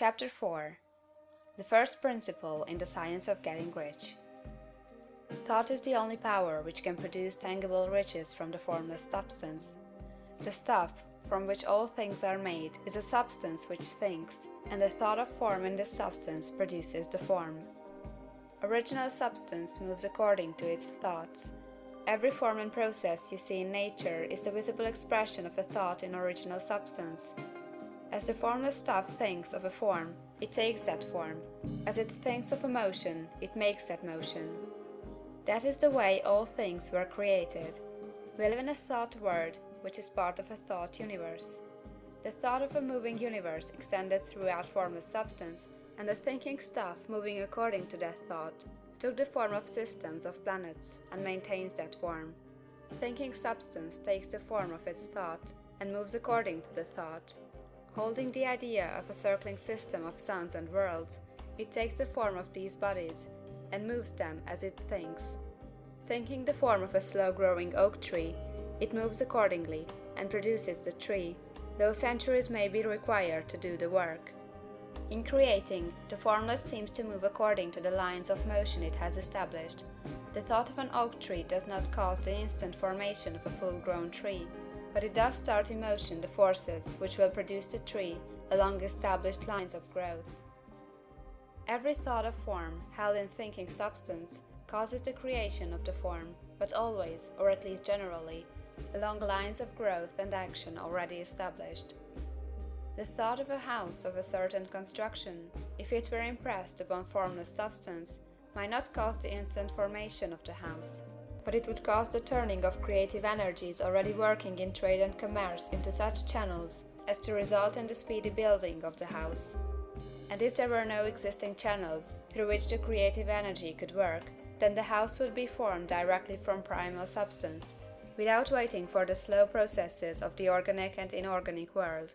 Chapter 4 The First Principle in the Science of Getting Rich. Thought is the only power which can produce tangible riches from the formless substance. The stuff from which all things are made is a substance which thinks, and the thought of form in this substance produces the form. Original substance moves according to its thoughts. Every form and process you see in nature is the visible expression of a thought in original substance. As the formless stuff thinks of a form, it takes that form. As it thinks of a motion, it makes that motion. That is the way all things were created. We live in a thought world, which is part of a thought universe. The thought of a moving universe extended throughout formless substance, and the thinking stuff moving according to that thought took the form of systems of planets and maintains that form. Thinking substance takes the form of its thought and moves according to the thought. Holding the idea of a circling system of suns and worlds, it takes the form of these bodies and moves them as it thinks. Thinking the form of a slow-growing oak tree, it moves accordingly and produces the tree, though centuries may be required to do the work. In creating, the formless seems to move according to the lines of motion it has established. The thought of an oak tree does not cause the instant formation of a full-grown tree, but it does start in motion the forces which will produce the tree along established lines of growth. Every thought of form, held in thinking substance, causes the creation of the form, but always, or at least generally, along lines of growth and action already established. The thought of a house of a certain construction, if it were impressed upon formless substance, might not cause the instant formation of the house, but it would cause the turning of creative energies already working in trade and commerce into such channels as to result in the speedy building of the house. And if there were no existing channels through which the creative energy could work, then the house would be formed directly from primal substance, without waiting for the slow processes of the organic and inorganic world.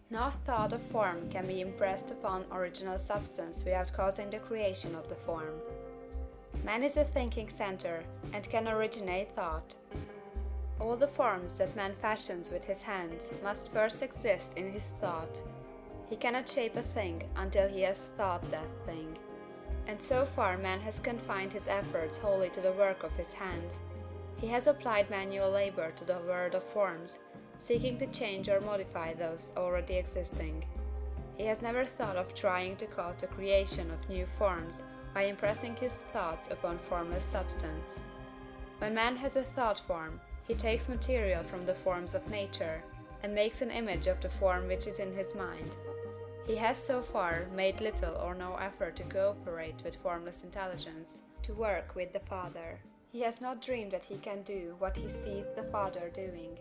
No thought of form can be impressed upon original substance without causing the creation of the form. Man is a thinking center and can originate thought. All the forms that man fashions with his hands must first exist in his thought. He cannot shape a thing until he has thought that thing. And so far man has confined his efforts wholly to the work of his hands. He has applied manual labor to the world of forms, seeking to change or modify those already existing. He has never thought of trying to cause the creation of new forms by impressing his thoughts upon formless substance. When man has a thought form, he takes material from the forms of nature, and makes an image of the form which is in his mind. He has so far made little or no effort to cooperate with formless intelligence, to work with the Father. He has not dreamed that he can do what he sees the Father doing.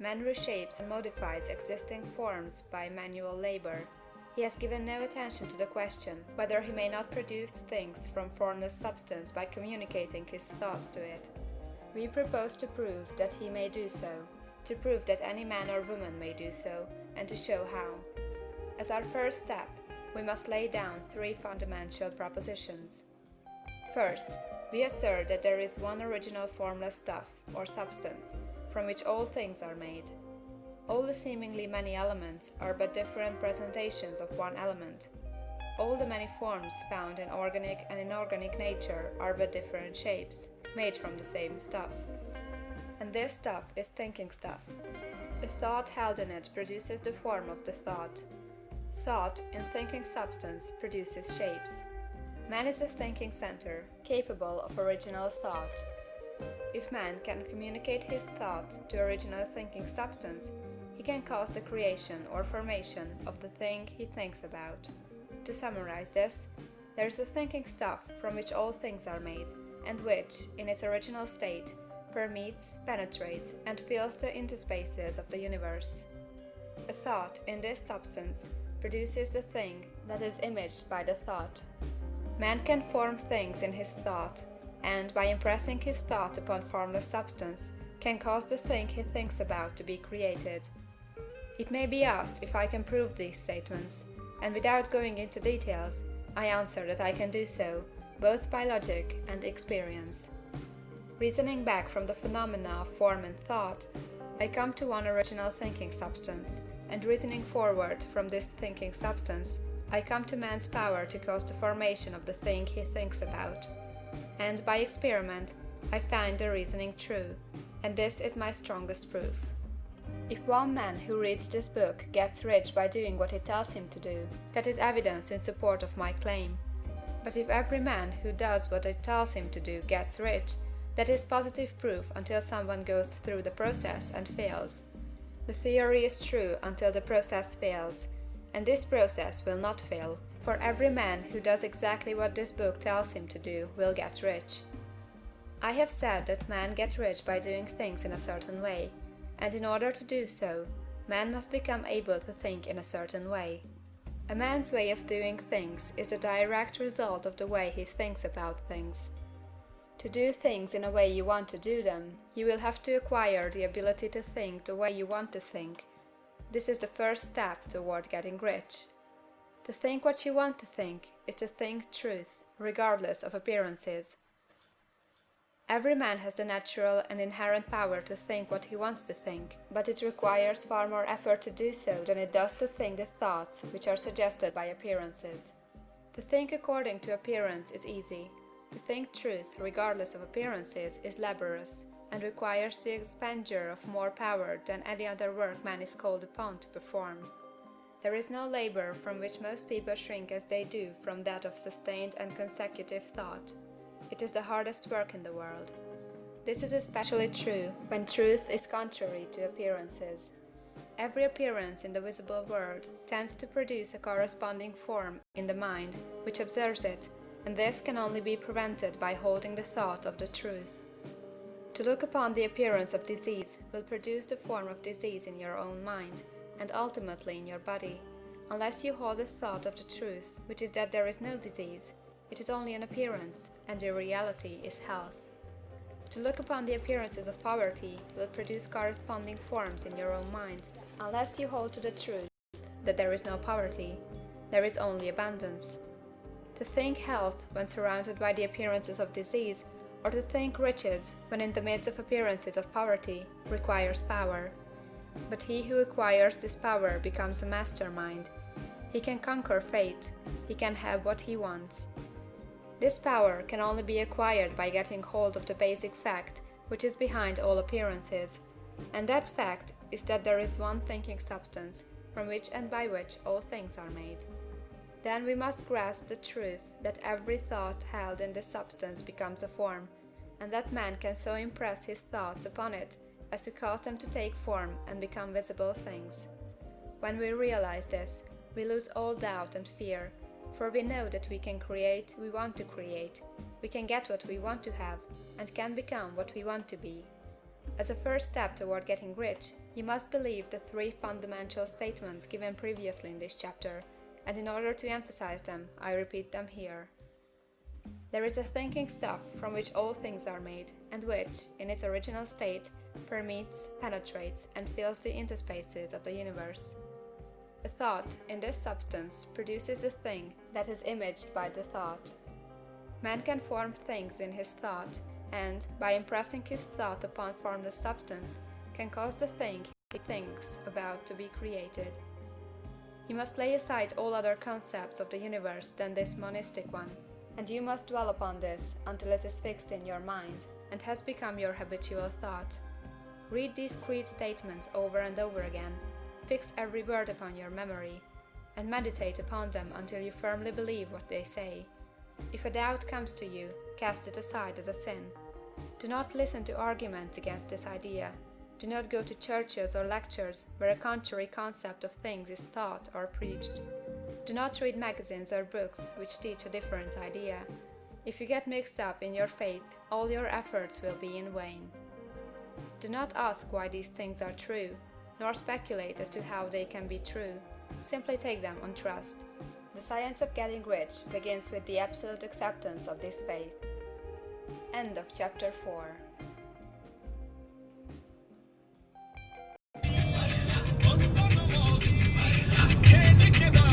Man reshapes and modifies existing forms by manual labor. He has given no attention to the question whether he may not produce things from formless substance by communicating his thoughts to it. We propose to prove that he may do so, to prove that any man or woman may do so, and to show how. As our first step, we must lay down three fundamental propositions. First, we assert that there is one original formless stuff, or substance, from which all things are made. All the seemingly many elements are but different presentations of one element. All the many forms found in organic and inorganic nature are but different shapes, made from the same stuff. And this stuff is thinking stuff. The thought held in it produces the form of the thought. Thought, in thinking substance, produces shapes. Man is a thinking center, capable of original thought. If man can communicate his thought to original thinking substance, he can cause the creation or formation of the thing he thinks about. To summarize this, there is a thinking stuff from which all things are made, and which, in its original state, permeates, penetrates, and fills the interspaces of the universe. A thought in this substance produces the thing that is imaged by the thought. Man can form things in his thought, and by impressing his thought upon formless substance, can cause the thing he thinks about to be created. It may be asked if I can prove these statements, and without going into details, I answer that I can do so, both by logic and experience. Reasoning back from the phenomena of form and thought, I come to one original thinking substance, and reasoning forward from this thinking substance, I come to man's power to cause the formation of the thing he thinks about. And by experiment, I find the reasoning true, and this is my strongest proof. If one man who reads this book gets rich by doing what it tells him to do, that is evidence in support of my claim. But if every man who does what it tells him to do gets rich, that is positive proof until someone goes through the process and fails. The theory is true until the process fails, and this process will not fail, for every man who does exactly what this book tells him to do will get rich. I have said that men get rich by doing things in a certain way, and in order to do so, man must become able to think in a certain way. A man's way of doing things is the direct result of the way he thinks about things. To do things in a way you want to do them, you will have to acquire the ability to think the way you want to think. This is the first step toward getting rich. To think what you want to think is to think truth, regardless of appearances. Every man has the natural and inherent power to think what he wants to think, but it requires far more effort to do so than it does to think the thoughts which are suggested by appearances. To think according to appearance is easy. To think truth, regardless of appearances, is laborious, and requires the expenditure of more power than any other work man is called upon to perform. There is no labor from which most people shrink as they do from that of sustained and consecutive thought. It is the hardest work in the world. This is especially true when truth is contrary to appearances. Every appearance in the visible world tends to produce a corresponding form in the mind which observes it, and this can only be prevented by holding the thought of the truth. To look upon the appearance of disease will produce the form of disease in your own mind, and ultimately in your body, unless you hold the thought of the truth, which is that there is no disease. It is only an appearance, and the reality is health. To look upon the appearances of poverty will produce corresponding forms in your own mind, unless you hold to the truth that there is no poverty, there is only abundance. To think health when surrounded by the appearances of disease, or to think riches when in the midst of appearances of poverty, requires power. But he who acquires this power becomes a mastermind. He can conquer fate. He can have what he wants. This power can only be acquired by getting hold of the basic fact which is behind all appearances, and that fact is that there is one thinking substance, from which and by which all things are made. Then we must grasp the truth that every thought held in this substance becomes a form, and that man can so impress his thoughts upon it as to cause them to take form and become visible things. When we realize this, we lose all doubt and fear, for we know that we can create we want to create, we can get what we want to have, and can become what we want to be. As a first step toward getting rich, you must believe the three fundamental statements given previously in this chapter, and in order to emphasize them, I repeat them here. There is a thinking stuff from which all things are made, and which, in its original state, permeates, penetrates, and fills the interspaces of the universe. The thought, in this substance, produces the thing that is imaged by the thought. Man can form things in his thought, and, by impressing his thought upon formless substance, can cause the thing he thinks about to be created. You must lay aside all other concepts of the universe than this monistic one, and you must dwell upon this until it is fixed in your mind, and has become your habitual thought. Read these creed statements over and over again, fix every word upon your memory, and meditate upon them until you firmly believe what they say. If a doubt comes to you, cast it aside as a sin. Do not listen to arguments against this idea. Do not go to churches or lectures where a contrary concept of things is taught or preached. Do not read magazines or books which teach a different idea. If you get mixed up in your faith, all your efforts will be in vain. Do not ask why these things are true, nor speculate as to how they can be true. Simply take them on trust. The science of getting rich begins with the absolute acceptance of this faith. End of chapter 4.